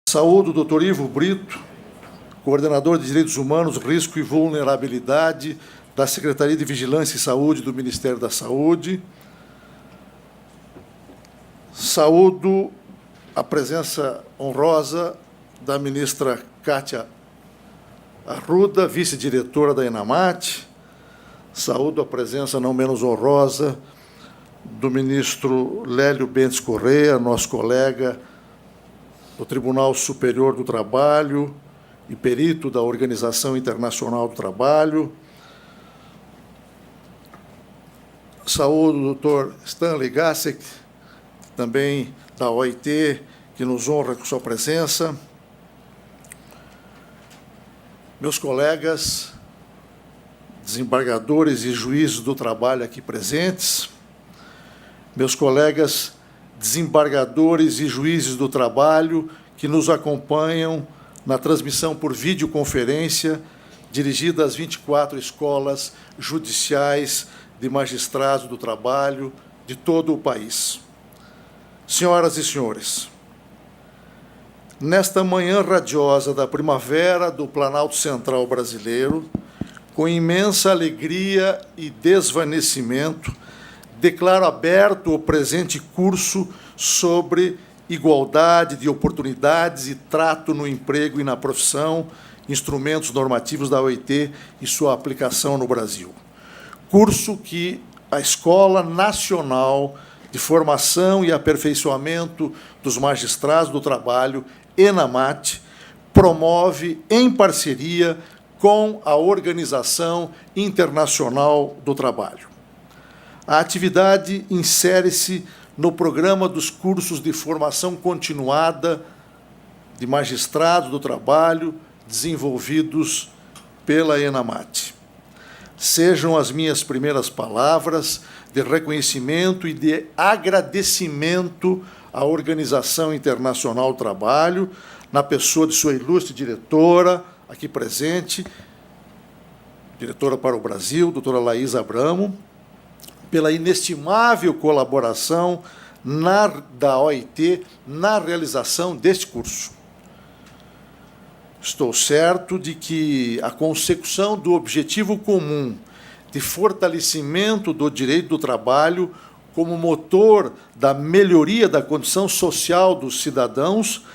Saúdo o Dr. Ivo Brito, coordenador de Direitos Humanos, Risco e Vulnerabilidade da Secretaria de Vigilância e Saúde do Ministério da Saúde. Saúdo a presença honrosa da ministra Kátia Arruda, vice-diretora da ENAMAT. Saúdo a presença não menos honrosa do ministro Lélio Bentes Correia, nosso colega do Tribunal Superior do Trabalho e perito da Organização Internacional do Trabalho. Saúdo o doutor Stanley Gassek, também da OIT, que nos honra com sua presença. Meus colegas, desembargadores e juízes do trabalho aqui presentes, meus colegas desembargadores e juízes do trabalho que nos acompanham na transmissão por videoconferência dirigida às 24 escolas judiciais de magistrados do trabalho de todo o país. Senhoras e senhores, nesta manhã radiosa da primavera do Planalto Central brasileiro, com imensa alegria e desvanecimento, declaro aberto o presente curso sobre igualdade de oportunidades e trato no emprego e na profissão, instrumentos normativos da OIT e sua aplicação no Brasil. Curso que a Escola Nacional de Formação e Aperfeiçoamento dos Magistrados do Trabalho, ENAMAT, promove em parceria com a Organização Internacional do Trabalho. A atividade insere-se no programa dos cursos de formação continuada de magistrados do trabalho desenvolvidos pela ENAMAT. Sejam as minhas primeiras palavras de reconhecimento e de agradecimento à Organização Internacional do Trabalho, na pessoa de sua ilustre diretora, aqui presente, diretora para o Brasil, doutora Laís Abramo, pela inestimável colaboração da OIT na realização deste curso. Estou certo de que a consecução do objetivo comum de fortalecimento do direito do trabalho como motor da melhoria da condição social dos cidadãos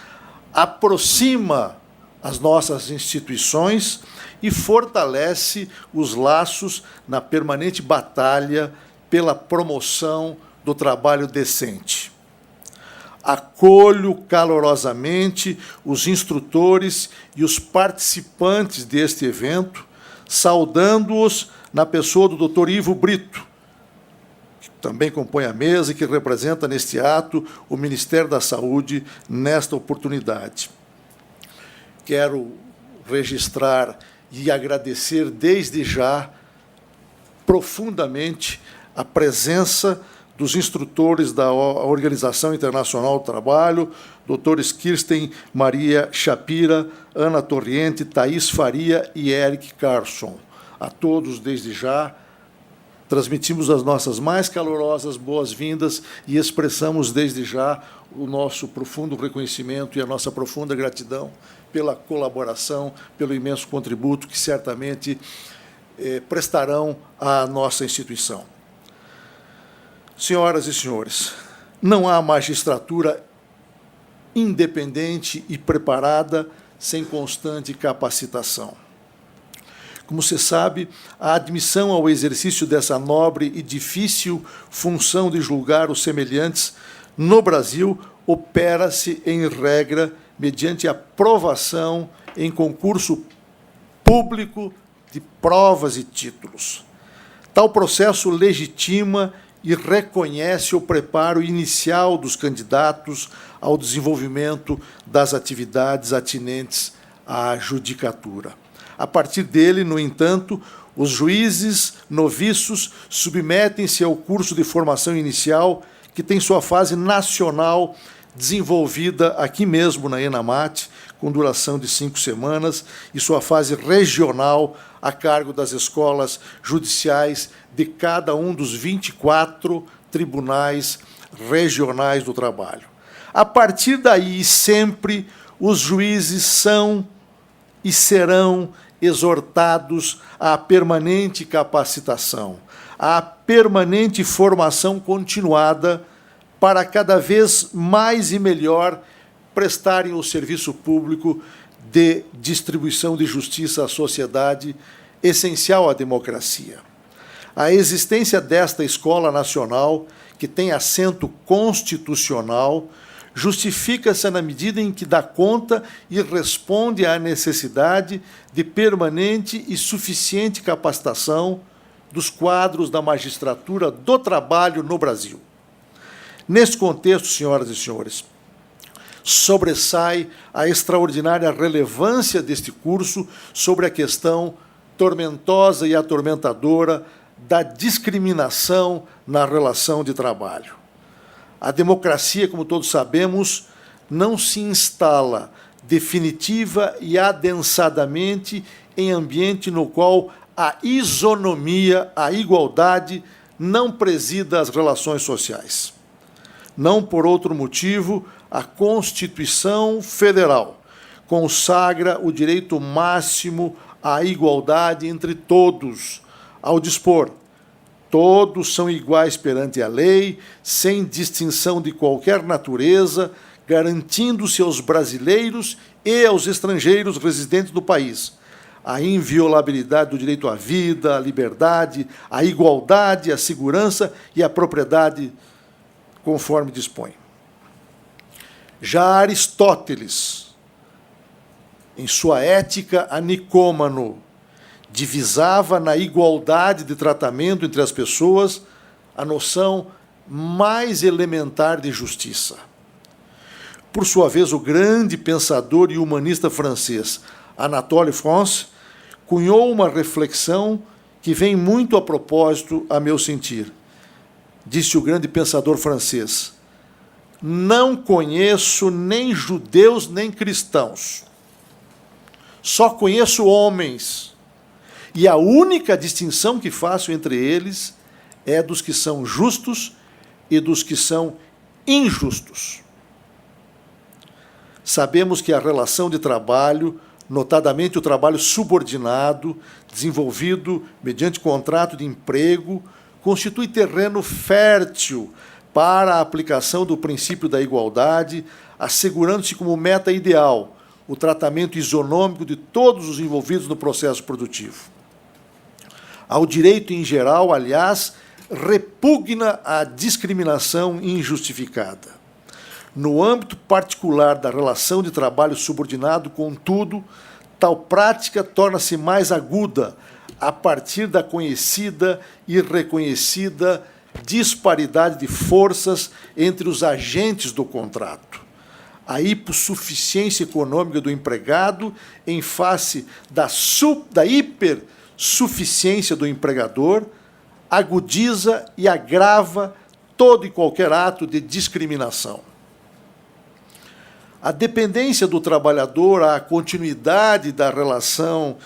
aproxima as nossas instituições e fortalece os laços na permanente batalha pela promoção do trabalho decente. Acolho calorosamente os instrutores e os participantes deste evento, saudando-os na pessoa do Dr. Ivo Brito, que também compõe a mesa e que representa neste ato o Ministério da Saúde nesta oportunidade. Quero registrar e agradecer desde já profundamente a presença dos instrutores da Organização Internacional do Trabalho, doutores Kirsten Maria Shapira, Ana Torriente, Thaís Faria e Eric Carson. A todos, desde já, transmitimos as nossas mais calorosas boas-vindas e expressamos, desde já, o nosso profundo reconhecimento e a nossa profunda gratidão pela colaboração, pelo imenso contributo que certamente prestarão à nossa instituição. Senhoras e senhores, não há magistratura independente e preparada sem constante capacitação. Como se sabe, a admissão ao exercício dessa nobre e difícil função de julgar os semelhantes no Brasil opera-se, em regra, mediante aprovação em concurso público de provas e títulos. Tal processo legitima e reconhece o preparo inicial dos candidatos ao desenvolvimento das atividades atinentes à judicatura. A partir dele, no entanto, os juízes noviços submetem-se ao curso de formação inicial, que tem sua fase nacional desenvolvida aqui mesmo na ENAMAT, com duração de 5 semanas, e sua fase regional a cargo das escolas judiciais de cada um dos 24 tribunais regionais do trabalho. A partir daí, sempre, os juízes são e serão exortados à permanente capacitação, à permanente formação continuada para cada vez mais e melhor prestarem o serviço público de distribuição de justiça à sociedade, essencial à democracia. A existência desta escola nacional, que tem assento constitucional, justifica-se na medida em que dá conta e responde à necessidade de permanente e suficiente capacitação dos quadros da magistratura do trabalho no Brasil. Neste contexto, senhoras e senhores, sobressai a extraordinária relevância deste curso sobre a questão tormentosa e atormentadora da discriminação na relação de trabalho. A democracia, como todos sabemos, não se instala definitiva e adensadamente em ambiente no qual a isonomia, a igualdade, não presida as relações sociais. Não por outro motivo, a Constituição Federal consagra o direito máximo à igualdade entre todos, ao dispor: todos são iguais perante a lei, sem distinção de qualquer natureza, garantindo-se aos brasileiros e aos estrangeiros residentes do país a inviolabilidade do direito à vida, à liberdade, à igualdade, à segurança e à propriedade, conforme dispõe. Já Aristóteles, em sua Ética a Nicômano, divisava na igualdade de tratamento entre as pessoas a noção mais elementar de justiça. Por sua vez, o grande pensador e humanista francês Anatole France cunhou uma reflexão que vem muito a propósito a meu sentir. Disse o grande pensador francês: não conheço nem judeus nem cristãos, só conheço homens, e a única distinção que faço entre eles é dos que são justos e dos que são injustos. Sabemos que a relação de trabalho, notadamente o trabalho subordinado, desenvolvido mediante contrato de emprego, constitui terreno fértil para a aplicação do princípio da igualdade, assegurando-se como meta ideal o tratamento isonômico de todos os envolvidos no processo produtivo. Ao direito em geral, aliás, repugna a discriminação injustificada. No âmbito particular da relação de trabalho subordinado, contudo, tal prática torna-se mais aguda a partir da conhecida e reconhecida disparidade de forças entre os agentes do contrato. A hipossuficiência econômica do empregado em face da hipersuficiência do empregador agudiza e agrava todo e qualquer ato de discriminação. A dependência do trabalhador à continuidade da relação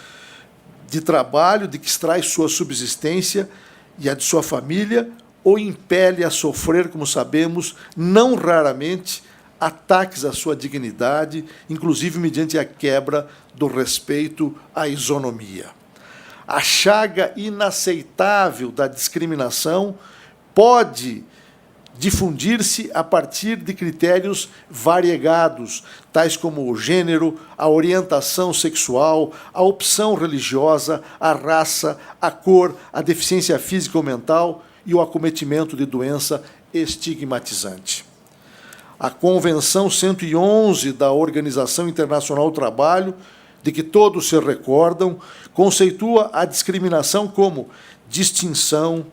de trabalho de que extrai sua subsistência e a de sua família o impele a sofrer, como sabemos, não raramente, ataques à sua dignidade, inclusive mediante a quebra do respeito à isonomia. A chaga inaceitável da discriminação pode difundir-se a partir de critérios variegados, tais como o gênero, a orientação sexual, a opção religiosa, a raça, a cor, a deficiência física ou mental e o acometimento de doença estigmatizante. A Convenção 111 da Organização Internacional do Trabalho, de que todos se recordam, conceitua a discriminação como distinção,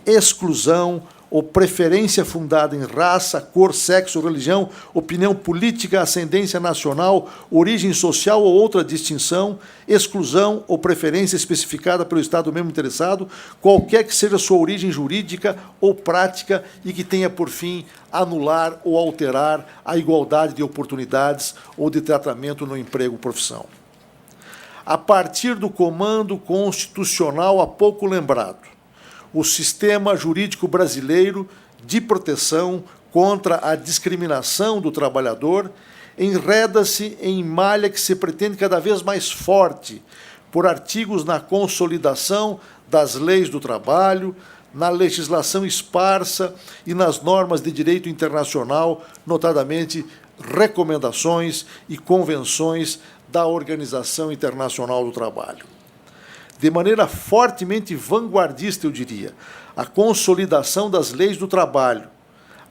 exclusão ou preferência fundada em raça, cor, sexo, religião, opinião política, ascendência nacional, origem social ou outra distinção, exclusão ou preferência especificada pelo Estado mesmo interessado, qualquer que seja sua origem jurídica ou prática e que tenha por fim anular ou alterar a igualdade de oportunidades ou de tratamento no emprego ou profissão. A partir do comando constitucional há pouco lembrado, o sistema jurídico brasileiro de proteção contra a discriminação do trabalhador enreda-se em malha que se pretende cada vez mais forte, por artigos na consolidação das leis do trabalho, na legislação esparsa e nas normas de direito internacional, notadamente recomendações e convenções da Organização Internacional do Trabalho. De maneira fortemente vanguardista, eu diria, a consolidação das leis do trabalho,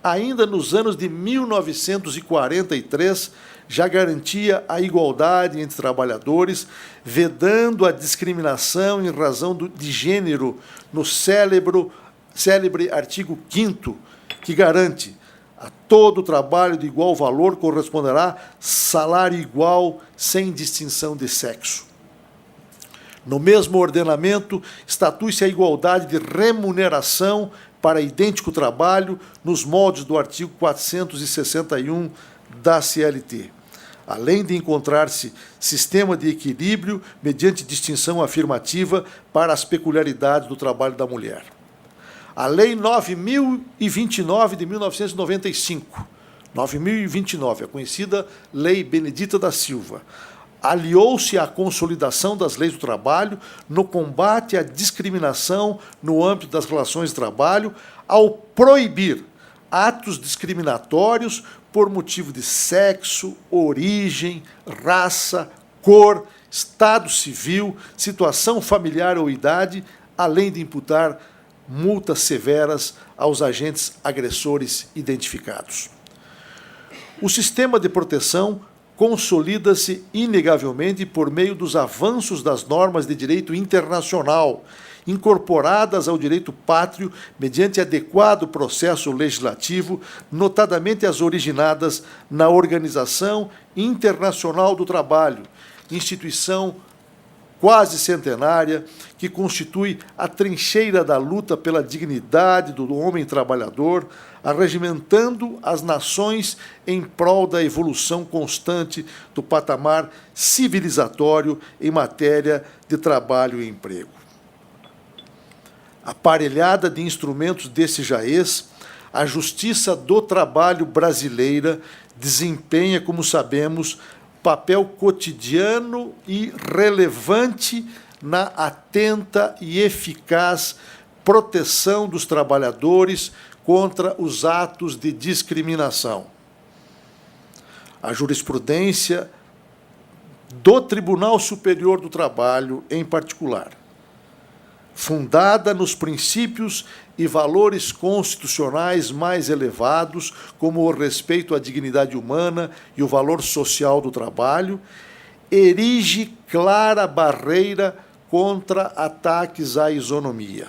ainda nos anos de 1943, já garantia a igualdade entre trabalhadores, vedando a discriminação em razão de gênero no célebre artigo 5º, que garante: a todo trabalho de igual valor corresponderá salário igual, sem distinção de sexo. No mesmo ordenamento, estatui-se a igualdade de remuneração para idêntico trabalho nos moldes do artigo 461 da CLT, além de encontrar-se sistema de equilíbrio mediante distinção afirmativa para as peculiaridades do trabalho da mulher. A Lei 9.029 de 1995, 9.029, a conhecida Lei Benedita da Silva, aliou-se à consolidação das leis do trabalho no combate à discriminação no âmbito das relações de trabalho, ao proibir atos discriminatórios por motivo de sexo, origem, raça, cor, estado civil, situação familiar ou idade, além de imputar multas severas aos agentes agressores identificados. O sistema de proteção consolida-se inegavelmente por meio dos avanços das normas de direito internacional, incorporadas ao direito pátrio mediante adequado processo legislativo, notadamente as originadas na Organização Internacional do Trabalho, instituição quase centenária, que constitui a trincheira da luta pela dignidade do homem trabalhador, arregimentando as nações em prol da evolução constante do patamar civilizatório em matéria de trabalho e emprego. Aparelhada de instrumentos desse jaez, a Justiça do Trabalho brasileira desempenha, como sabemos, papel cotidiano e relevante na atenta e eficaz proteção dos trabalhadores contra os atos de discriminação. A jurisprudência do Tribunal Superior do Trabalho, em particular, fundada nos princípios e valores constitucionais mais elevados, como o respeito à dignidade humana e o valor social do trabalho, erige clara barreira contra ataques à isonomia.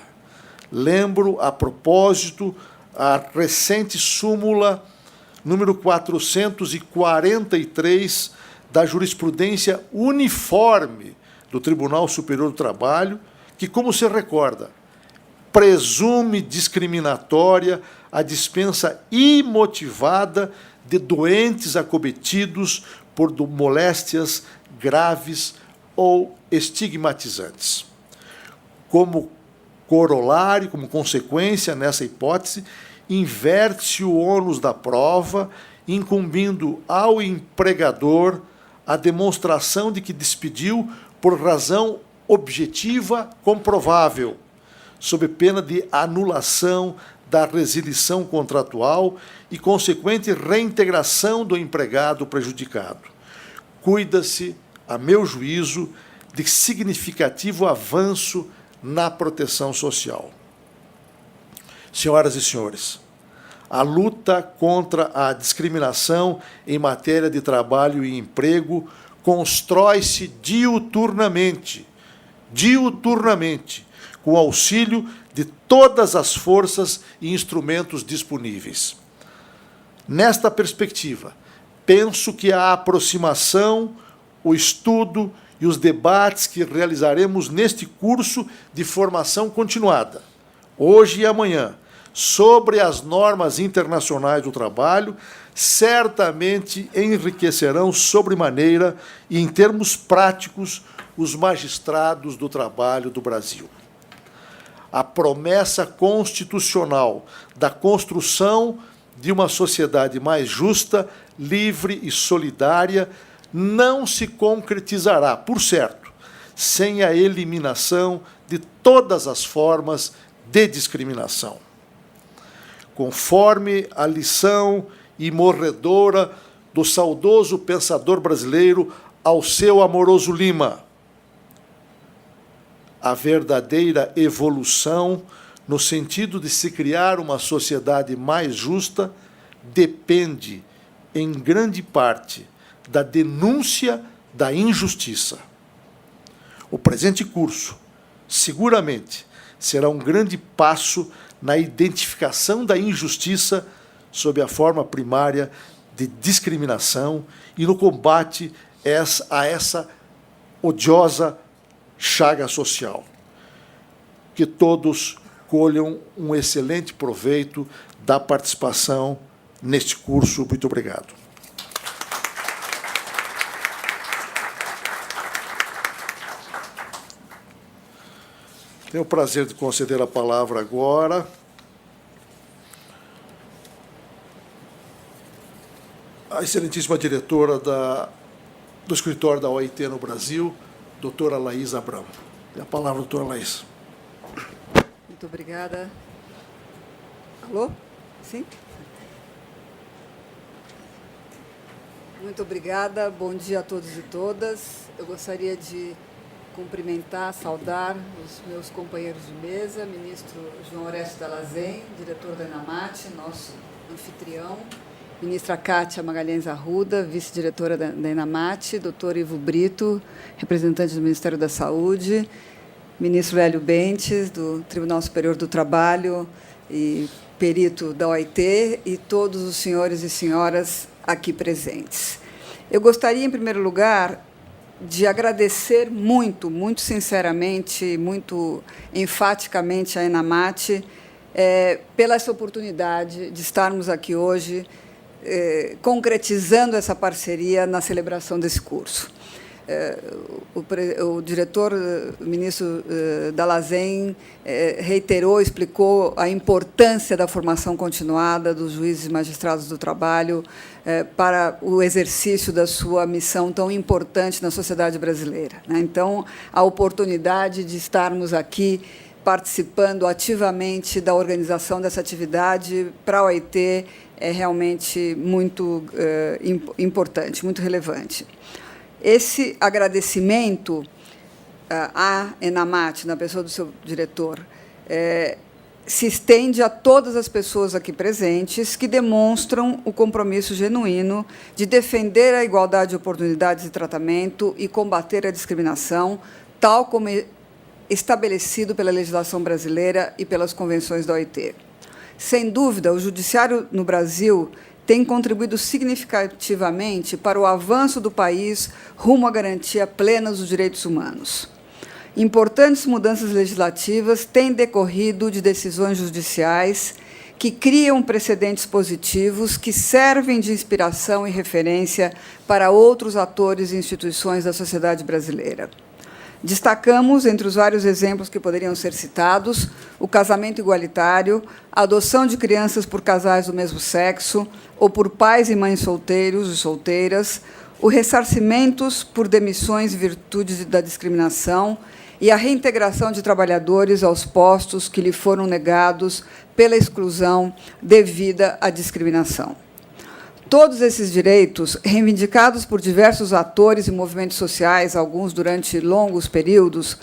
Lembro, a propósito, a recente súmula número 443 da jurisprudência uniforme do Tribunal Superior do Trabalho, que, como se recorda, presume discriminatória a dispensa imotivada de doentes acometidos por moléstias graves ou estigmatizantes. Como corolário, como consequência, nessa hipótese, inverte-se o ônus da prova, incumbindo ao empregador a demonstração de que despediu por razão objetiva comprovável, sob pena de anulação da resilição contratual e consequente reintegração do empregado prejudicado. Cuida-se, a meu juízo, de significativo avanço na proteção social. Senhoras e senhores, a luta contra a discriminação em matéria de trabalho e emprego constrói-se diuturnamente, com o auxílio de todas as forças e instrumentos disponíveis. Nesta perspectiva, penso que a aproximação, o estudo e os debates que realizaremos neste curso de formação continuada, hoje e amanhã, sobre as normas internacionais do trabalho, certamente enriquecerão sobremaneira e, em termos práticos, os magistrados do trabalho do Brasil. A promessa constitucional da construção de uma sociedade mais justa, livre e solidária não se concretizará, por certo, sem a eliminação de todas as formas de discriminação. Conforme a lição imorredora do saudoso pensador brasileiro Alceu Amoroso Lima, a verdadeira evolução, no sentido de se criar uma sociedade mais justa, depende, em grande parte, da denúncia da injustiça. O presente curso, seguramente, será um grande passo na identificação da injustiça sob a forma primária de discriminação e no combate a essa odiosa chaga social. Que todos colham um excelente proveito da participação neste curso. Muito obrigado. Tenho o prazer de conceder a palavra agora à excelentíssima diretora do escritório da OIT no Brasil, doutora Laís Abramo. E a palavra, doutora Laís. Muito obrigada. Alô? Sim? Muito obrigada. Bom dia a todos e todas. Eu gostaria de cumprimentar, saudar os meus companheiros de mesa, ministro João Horescio Dall'Azen, diretor da ENAMAT, nosso anfitrião, ministra Kátia Magalhães Arruda, vice-diretora da ENAMAT, doutor Ivo Brito, representante do Ministério da Saúde, ministro Hélio Bentes, do Tribunal Superior do Trabalho e perito da OIT, e todos os senhores e senhoras aqui presentes. Eu gostaria, em primeiro lugar, de agradecer muito, muito sinceramente, muito enfaticamente à ENAMAT pela essa oportunidade de estarmos aqui hoje concretizando essa parceria na celebração desse curso. O diretor, o ministro Dall'Azen, reiterou, explicou a importância da formação continuada dos juízes e magistrados do trabalho para o exercício da sua missão tão importante na sociedade brasileira. Então, a oportunidade de estarmos aqui participando ativamente da organização dessa atividade para a OIT é realmente muito importante, muito relevante. Esse agradecimento à ENAMAT, na pessoa do seu diretor, se estende a todas as pessoas aqui presentes que demonstram o compromisso genuíno de defender a igualdade de oportunidades de tratamento e combater a discriminação, tal como estabelecido pela legislação brasileira e pelas convenções da OIT. Sem dúvida, o judiciário no Brasil tem contribuído significativamente para o avanço do país rumo à garantia plena dos direitos humanos. Importantes mudanças legislativas têm decorrido de decisões judiciais que criam precedentes positivos que servem de inspiração e referência para outros atores e instituições da sociedade brasileira. Destacamos, entre os vários exemplos que poderiam ser citados, o casamento igualitário, a adoção de crianças por casais do mesmo sexo ou por pais e mães solteiros e solteiras, o ressarcimentos por demissões em virtude da discriminação e a reintegração de trabalhadores aos postos que lhe foram negados pela exclusão devida à discriminação. Todos esses direitos, reivindicados por diversos atores e movimentos sociais, alguns durante longos períodos,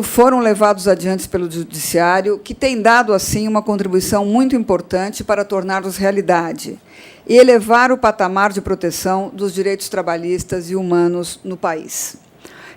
foram levados adiante pelo Judiciário, que tem dado, assim, uma contribuição muito importante para torná-los realidade e elevar o patamar de proteção dos direitos trabalhistas e humanos no país.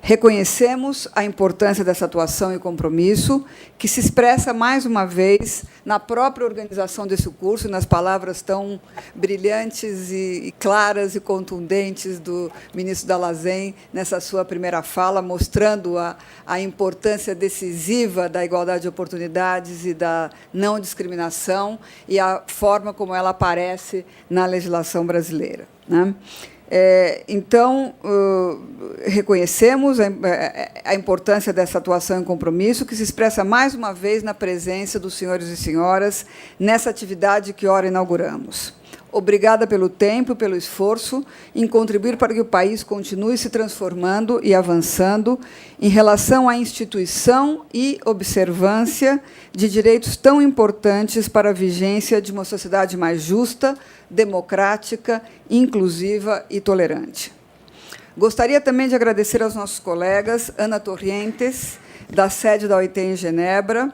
Reconhecemos a importância dessa atuação e compromisso, que se expressa, mais uma vez, na própria organização desse curso, nas palavras tão brilhantes e claras e contundentes do ministro Dall'Azen, nessa sua primeira fala, mostrando a importância decisiva da igualdade de oportunidades e da não discriminação e a forma como ela aparece na legislação brasileira, né? Então, reconhecemos a importância dessa atuação e compromisso, que se expressa mais uma vez na presença dos senhores e senhoras nessa atividade que ora inauguramos. Obrigada pelo tempo e pelo esforço em contribuir para que o país continue se transformando e avançando em relação à instituição e observância de direitos tão importantes para a vigência de uma sociedade mais justa, democrática, inclusiva e tolerante. Gostaria também de agradecer aos nossos colegas Ana Torrientes, da sede da OIT em Genebra,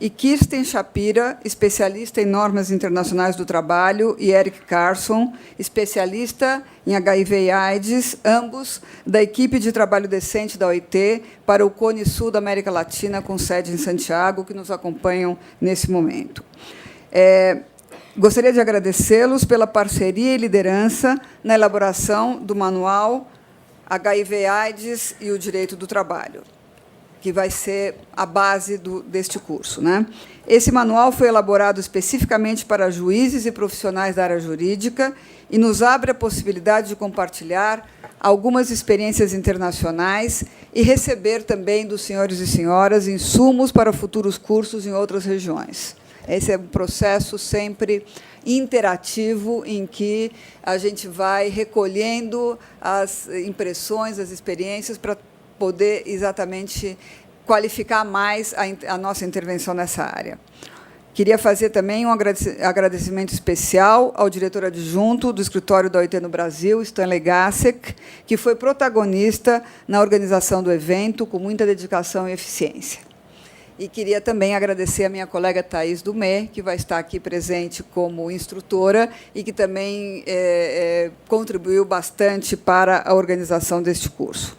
e Kirsten Shapira, especialista em normas internacionais do trabalho, e Eric Carson, especialista em HIV e AIDS, ambos da equipe de trabalho decente da OIT para o Cone Sul da América Latina, com sede em Santiago, que nos acompanham nesse momento. Gostaria de agradecê-los pela parceria e liderança na elaboração do manual HIV, AIDS e o Direito do Trabalho, que vai ser a base deste curso, né? Esse manual foi elaborado especificamente para juízes e profissionais da área jurídica e nos abre a possibilidade de compartilhar algumas experiências internacionais e receber também dos senhores e senhoras insumos para futuros cursos em outras regiões. Esse é um processo sempre interativo, em que a gente vai recolhendo as impressões, as experiências, para poder exatamente qualificar mais a nossa intervenção nessa área. Queria fazer também um agradecimento especial ao diretor adjunto do escritório da OIT no Brasil, Stanley Gassek, que foi protagonista na organização do evento, com muita dedicação e eficiência. E queria também agradecer a minha colega Thaís Dumé, que vai estar aqui presente como instrutora e que também contribuiu bastante para a organização deste curso.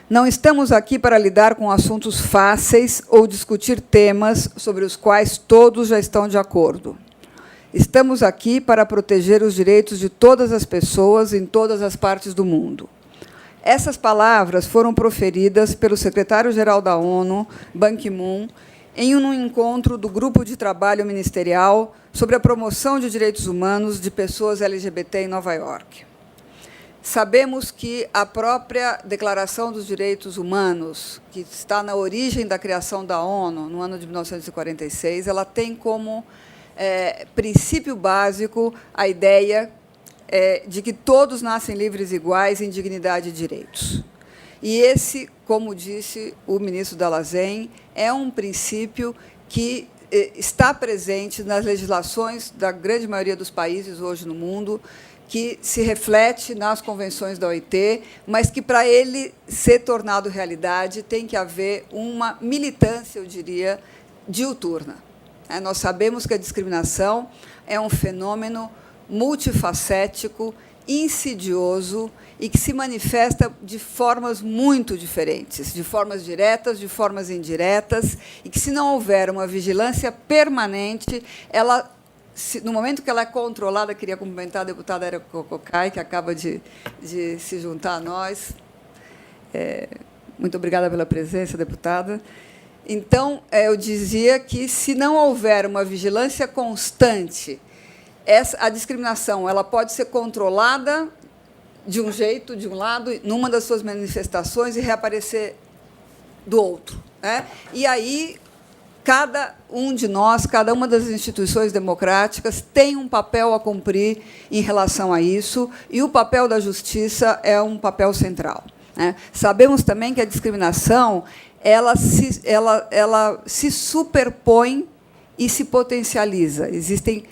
Não estamos aqui para lidar com assuntos fáceis ou discutir temas sobre os quais todos já estão de acordo. Estamos aqui para proteger os direitos de todas as pessoas em todas as partes do mundo. Essas palavras foram proferidas pelo secretário-geral da ONU, Ban Ki-moon, em um encontro do Grupo de Trabalho Ministerial sobre a promoção de direitos humanos de pessoas LGBT em Nova York. Sabemos que a própria Declaração dos Direitos Humanos, que está na origem da criação da ONU, no ano de 1946, ela tem como princípio básico a ideia de que todos nascem livres e iguais em dignidade e direitos. E esse, como disse o ministro Dalazen, é um princípio que está presente nas legislações da grande maioria dos países hoje no mundo, que se reflete nas convenções da OIT, mas que, para ele ser tornado realidade, tem que haver uma militância, eu diria, diuturna. Nós sabemos que a discriminação é um fenômeno multifacético, insidioso e que se manifesta de formas muito diferentes, de formas diretas, de formas indiretas, e que, se não houver uma vigilância permanente, ela, no momento que ela é controlada, queria cumprimentar a deputada Era Cococai, que acaba de se juntar a nós. Muito obrigada pela presença, deputada. Então, eu dizia que, se não houver uma vigilância constante, a discriminação ela pode ser controlada de um jeito, de um lado, numa das suas manifestações, e reaparecer do outro, né? E aí, cada um de nós, cada uma das instituições democráticas tem um papel a cumprir em relação a isso, e o papel da justiça é um papel central, né? Sabemos também que a discriminação ela se superpõe e se potencializa. Existem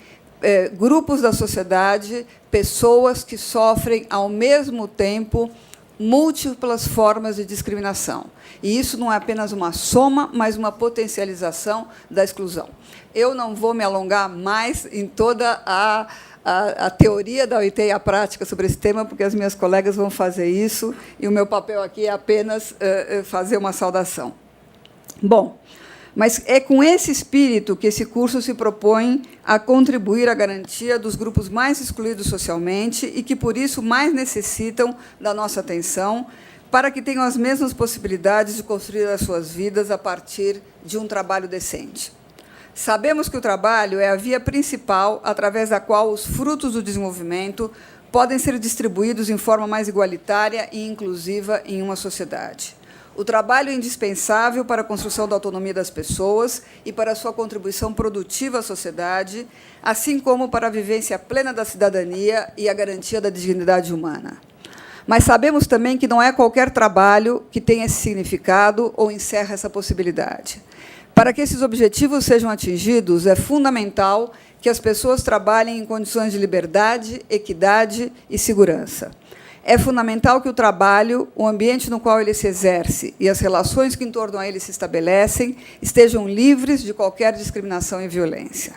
grupos da sociedade, pessoas que sofrem, ao mesmo tempo, múltiplas formas de discriminação. E isso não é apenas uma soma, mas uma potencialização da exclusão. Eu não vou me alongar mais em toda a teoria da OIT e a prática sobre esse tema, porque as minhas colegas vão fazer isso, e o meu papel aqui é apenas fazer uma saudação. Bom, mas é com esse espírito que esse curso se propõe a contribuir à garantia dos grupos mais excluídos socialmente e que, por isso, mais necessitam da nossa atenção, para que tenham as mesmas possibilidades de construir as suas vidas a partir de um trabalho decente. Sabemos que o trabalho é a via principal através da qual os frutos do desenvolvimento podem ser distribuídos em forma mais igualitária e inclusiva em uma sociedade. O trabalho é indispensável para a construção da autonomia das pessoas e para a sua contribuição produtiva à sociedade, assim como para a vivência plena da cidadania e a garantia da dignidade humana. Mas sabemos também que não é qualquer trabalho que tenha esse significado ou encerra essa possibilidade. Para que esses objetivos sejam atingidos, é fundamental que as pessoas trabalhem em condições de liberdade, equidade e segurança. É fundamental que o trabalho, o ambiente no qual ele se exerce e as relações que em torno a ele se estabelecem estejam livres de qualquer discriminação e violência.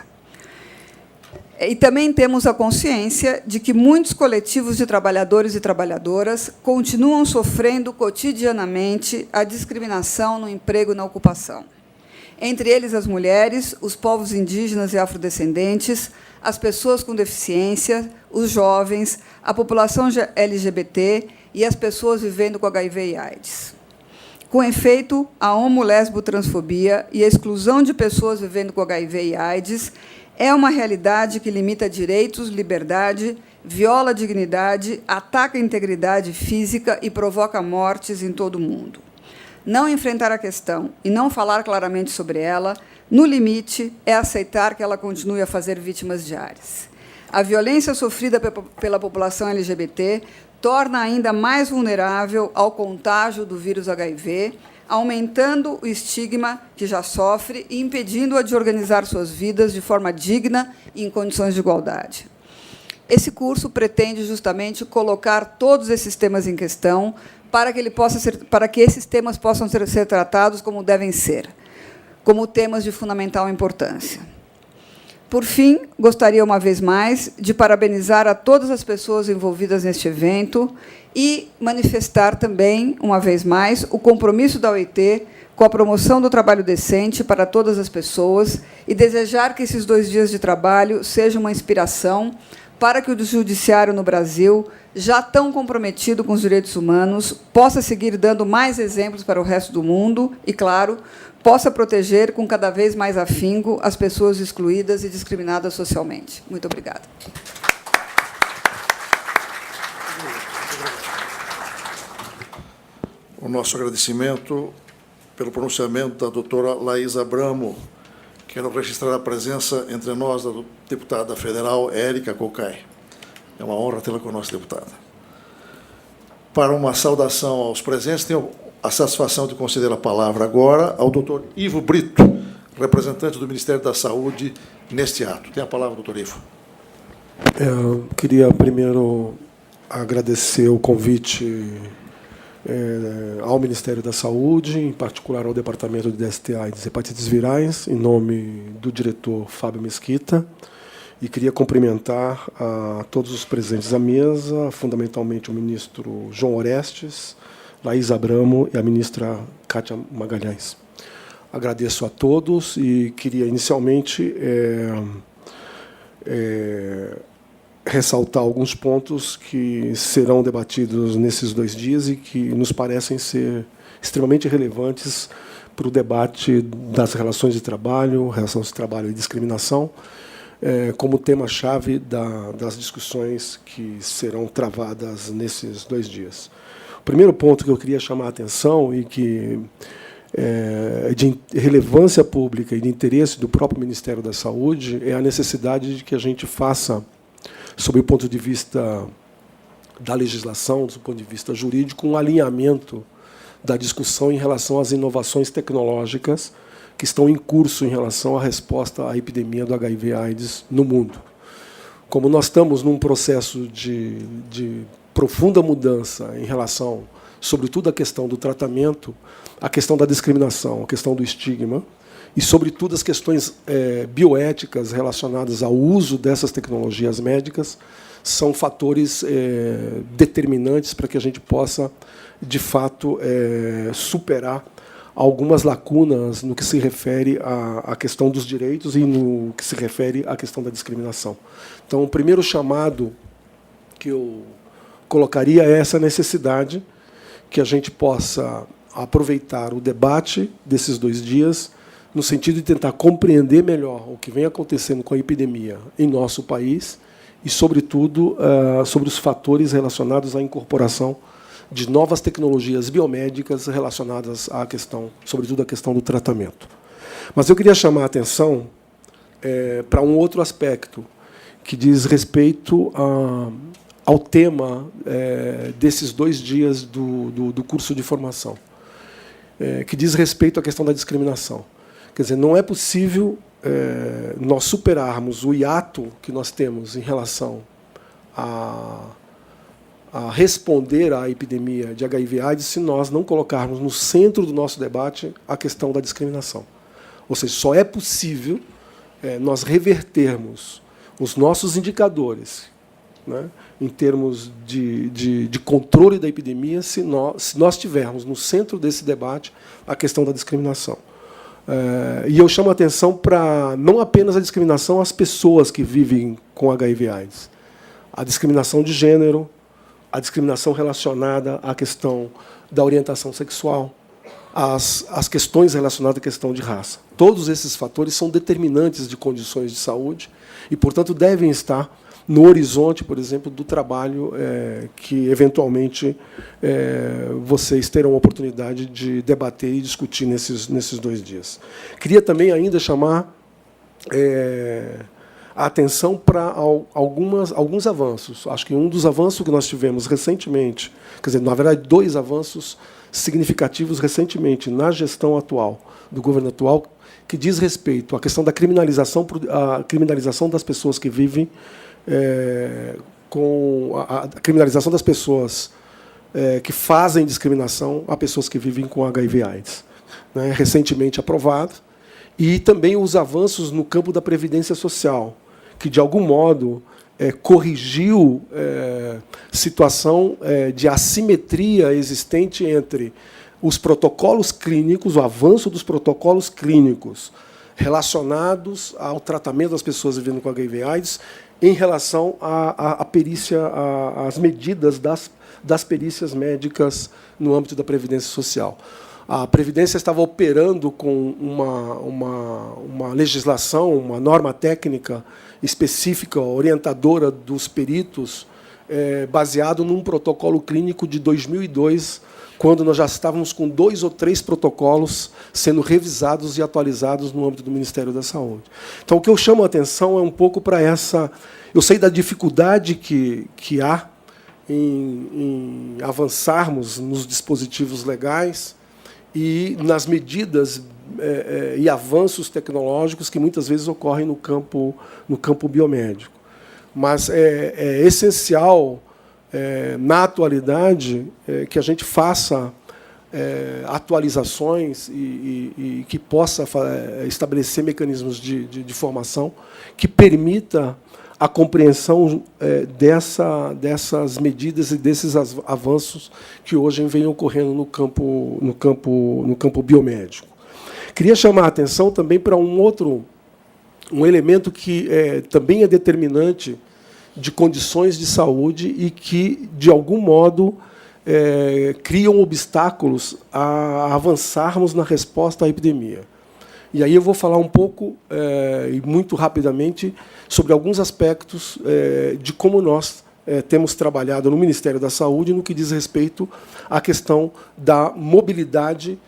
E também temos a consciência de que muitos coletivos de trabalhadores e trabalhadoras continuam sofrendo cotidianamente a discriminação no emprego e na ocupação. Entre eles as mulheres, os povos indígenas e afrodescendentes, as pessoas com deficiência, os jovens, a população LGBT e as pessoas vivendo com HIV e AIDS. Com efeito, a homo-lesbo-transfobia e a exclusão de pessoas vivendo com HIV e AIDS é uma realidade que limita direitos, liberdade, viola a dignidade, ataca a integridade física e provoca mortes em todo o mundo. Não enfrentar a questão e não falar claramente sobre ela, no limite, é aceitar que ela continue a fazer vítimas diárias. A violência sofrida pela população LGBT torna ainda mais vulnerável ao contágio do vírus HIV, aumentando o estigma que já sofre e impedindo-a de organizar suas vidas de forma digna e em condições de igualdade. Esse curso pretende justamente colocar todos esses temas em questão para que esses temas possam ser tratados como devem ser, como temas de fundamental importância. Por fim, gostaria, uma vez mais, de parabenizar a todas as pessoas envolvidas neste evento e manifestar também, uma vez mais, o compromisso da OIT com a promoção do trabalho decente para todas as pessoas e desejar que esses 2 dias de trabalho sejam uma inspiração para que o judiciário no Brasil, já tão comprometido com os direitos humanos, possa seguir dando mais exemplos para o resto do mundo e, claro, possa proteger com cada vez mais afinco as pessoas excluídas e discriminadas socialmente. Muito obrigada. O nosso agradecimento pelo pronunciamento da doutora Laís Abramo. Quero registrar a presença entre nós da deputada federal Érica Cocai. É uma honra tê-la conosco, deputada. Para uma saudação aos presentes, tenho a satisfação de conceder a palavra agora ao doutor Ivo Brito, representante do Ministério da Saúde, neste ato. Tem a palavra, doutor Ivo. Eu queria primeiro agradecer o convite ao Ministério da Saúde, em particular ao Departamento de DST AIDS e Hepatites Virais, em nome do diretor Fábio Mesquita, e queria cumprimentar a todos os presentes à mesa, fundamentalmente o ministro João Orestes, Laís Abramo e a ministra Kátia Magalhães. Agradeço a todos e queria inicialmente ressaltar alguns pontos que serão debatidos nesses 2 dias e que nos parecem ser extremamente relevantes para o debate das relações de trabalho e discriminação, como tema-chave das discussões que serão travadas nesses 2 dias. O primeiro ponto que eu queria chamar a atenção e que de relevância pública e de interesse do próprio Ministério da Saúde é a necessidade de que a gente faça, sob o ponto de vista da legislação, do ponto de vista jurídico, um alinhamento da discussão em relação às inovações tecnológicas que estão em curso em relação à resposta à epidemia do HIV/AIDS no mundo. Como nós estamos num processo de profunda mudança em relação, sobretudo, à questão do tratamento, à questão da discriminação, à questão do estigma, e, sobretudo, as questões bioéticas relacionadas ao uso dessas tecnologias médicas, são fatores determinantes para que a gente possa, de fato, superar algumas lacunas no que se refere à questão dos direitos e no que se refere à questão da discriminação. Então, o primeiro chamado que eu colocaria é essa necessidade que a gente possa aproveitar o debate desses 2 dias no sentido de tentar compreender melhor o que vem acontecendo com a epidemia em nosso país e, sobretudo, sobre os fatores relacionados à incorporação de novas tecnologias biomédicas relacionadas à questão, sobretudo à questão do tratamento. Mas eu queria chamar a atenção para um outro aspecto que diz respeito ao tema desses 2 dias do curso de formação, que diz respeito à questão da discriminação. Quer dizer, não é possível nós superarmos o hiato que nós temos em relação a responder à epidemia de HIV/AIDS se nós não colocarmos no centro do nosso debate a questão da discriminação. Ou seja, só é possível nós revertermos os nossos indicadores, né, em termos de controle da epidemia se nós tivermos no centro desse debate a questão da discriminação. E eu chamo a atenção para não apenas a discriminação às pessoas que vivem com HIV/AIDS, a discriminação de gênero, a discriminação relacionada à questão da orientação sexual, as questões relacionadas à questão de raça. Todos esses fatores são determinantes de condições de saúde e, portanto, devem estar no horizonte, por exemplo, do trabalho que, eventualmente, vocês terão a oportunidade de debater e discutir nesses 2 dias. Queria também ainda chamar a atenção para alguns avanços. Acho que um dos avanços que nós tivemos recentemente, quer dizer, na verdade, 2 avanços significativos recentemente na gestão atual, do governo atual, que diz respeito à questão da criminalização das pessoas que vivem com a criminalização das pessoas que fazem discriminação a pessoas que vivem com HIV/AIDS, né, recentemente aprovado, e também os avanços no campo da previdência social, que, de algum modo, corrigiu situação de assimetria existente entre os protocolos clínicos, o avanço dos protocolos clínicos relacionados ao tratamento das pessoas vivendo com HIV/AIDS em relação à perícia, às medidas das perícias médicas no âmbito da previdência social. A Previdência estava operando com uma legislação, uma norma técnica específica, orientadora dos peritos, baseado num protocolo clínico de 2002, quando nós já estávamos com 2 ou 3 protocolos sendo revisados e atualizados no âmbito do Ministério da Saúde. Então, o que eu chamo a atenção é um pouco para essa... Eu sei da dificuldade que há em avançarmos nos dispositivos legais e nas medidas e avanços tecnológicos que muitas vezes ocorrem no campo biomédico. Mas é essencial, na atualidade, que a gente faça atualizações e que possa estabelecer mecanismos de formação que permita a compreensão dessas medidas e desses avanços que hoje vêm ocorrendo no campo biomédico. Queria chamar a atenção também para um elemento que também é determinante de condições de saúde e que, de algum modo, criam obstáculos a avançarmos na resposta à epidemia. E aí eu vou falar um pouco, e muito rapidamente, sobre alguns aspectos de como nós temos trabalhado no Ministério da Saúde no que diz respeito à questão da mobilidade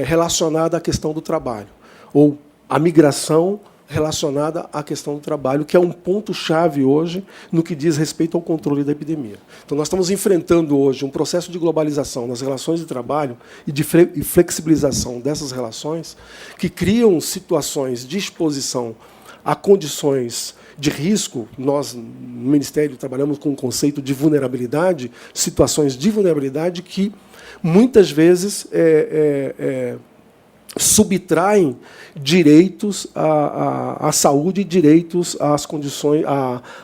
relacionada à questão do trabalho, ou a migração relacionada à questão do trabalho, que é um ponto-chave hoje no que diz respeito ao controle da epidemia. Então, nós estamos enfrentando hoje um processo de globalização nas relações de trabalho e de flexibilização dessas relações que criam situações de exposição a condições de risco. Nós, no Ministério, trabalhamos com o conceito de vulnerabilidade, situações de vulnerabilidade que, muitas vezes, subtraem direitos à saúde, direitos às condições,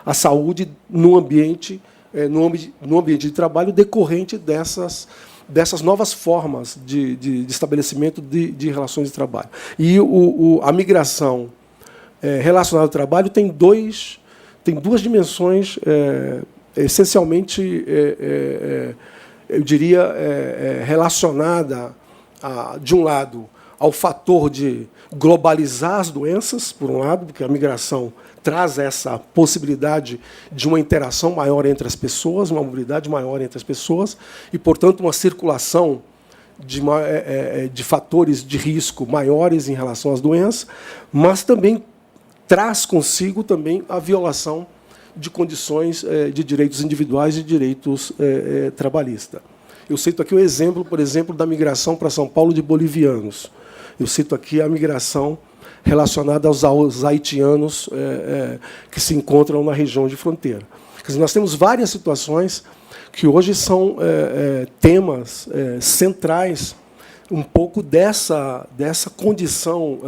à saúde no ambiente de trabalho decorrente dessas novas formas de estabelecimento de relações de trabalho. E a migração relacionada ao trabalho tem duas dimensões essencialmente, eu diria, relacionada, de um lado, ao fator de globalizar as doenças, por um lado, porque a migração traz essa possibilidade de uma interação maior entre as pessoas, uma mobilidade maior entre as pessoas e, portanto, uma circulação de fatores de risco maiores em relação às doenças, mas também traz consigo também a violação de condições de direitos individuais e direitos trabalhistas. Eu cito aqui o exemplo, por exemplo, da migração para São Paulo de bolivianos. Eu cito aqui a migração relacionada aos haitianos que se encontram na região de fronteira. Quer dizer, nós temos várias situações que hoje são temas centrais um pouco dessa condição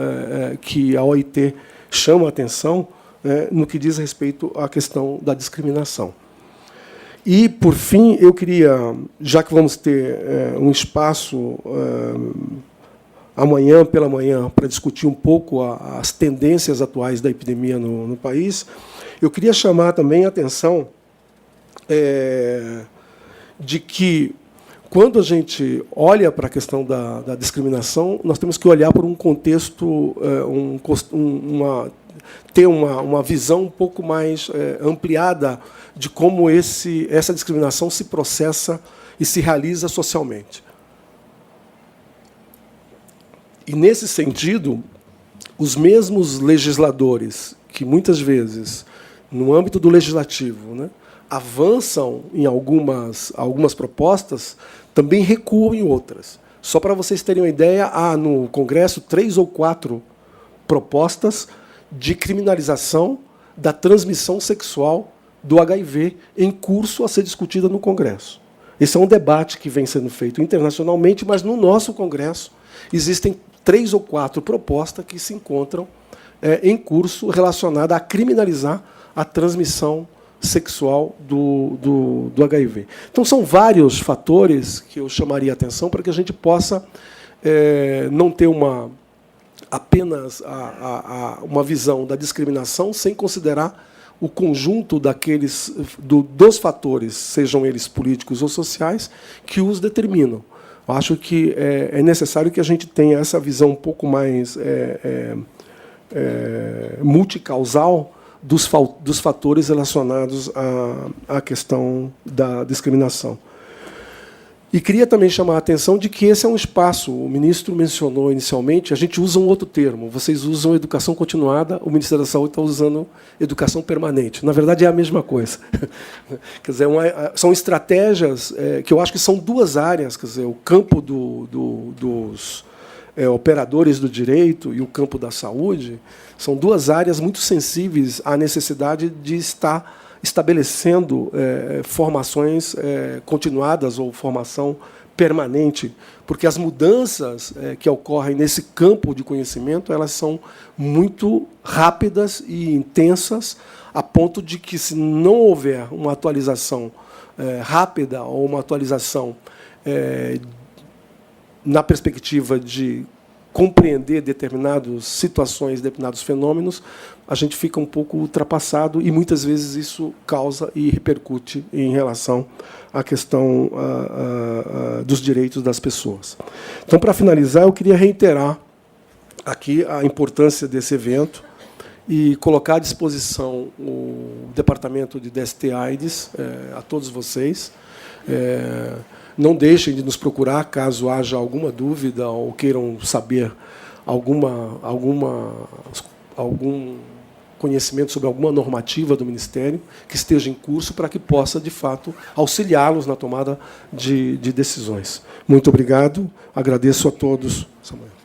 que a OIT chama a atenção no que diz respeito à questão da discriminação. E, por fim, eu queria, já que vamos ter um espaço amanhã pela manhã para discutir um pouco as tendências atuais da epidemia no país, eu queria chamar também a atenção de que, quando a gente olha para a questão da discriminação, nós temos que olhar por um contexto, ter uma visão um pouco mais ampliada de como essa discriminação se processa e se realiza socialmente. E, nesse sentido, os mesmos legisladores que, muitas vezes, no âmbito do legislativo, né, avançam em algumas propostas, também recuam em outras. Só para vocês terem uma ideia, há no Congresso 3 ou 4 propostas de criminalização da transmissão sexual do HIV em curso a ser discutida no Congresso. Esse é um debate que vem sendo feito internacionalmente, mas no nosso Congresso existem 3 ou 4 propostas que se encontram em curso relacionadas a criminalizar a transmissão sexual do HIV. Então, são vários fatores que eu chamaria a atenção para que a gente possa não ter apenas uma visão da discriminação sem considerar o conjunto dos fatores, sejam eles políticos ou sociais, que os determinam. Eu acho que é necessário que a gente tenha essa visão um pouco mais multicausal dos fatores relacionados à questão da discriminação. E queria também chamar a atenção de que esse é um espaço, o ministro mencionou inicialmente, a gente usa um outro termo, vocês usam educação continuada, o Ministério da Saúde está usando educação permanente. Na verdade, é a mesma coisa. Quer dizer, são estratégias que eu acho que são duas áreas, quer dizer, o campo dos operadores do direito e o campo da saúde, são duas áreas muito sensíveis à necessidade de estar estabelecendo formações continuadas ou formação permanente, porque as mudanças que ocorrem nesse campo de conhecimento elas são muito rápidas e intensas, a ponto de que, se não houver uma atualização rápida ou uma atualização na perspectiva de compreender determinadas situações, determinados fenômenos, a gente fica um pouco ultrapassado e, muitas vezes, isso causa e repercute em relação à questão dos direitos das pessoas. Então, para finalizar, eu queria reiterar aqui a importância desse evento e colocar à disposição o Departamento de DST-AIDS a todos vocês. Não deixem de nos procurar caso haja alguma dúvida ou queiram saber algum conhecimento sobre alguma normativa do Ministério que esteja em curso, para que possa, de fato, auxiliá-los na tomada de decisões. Muito obrigado. Agradeço a todos. Samuel.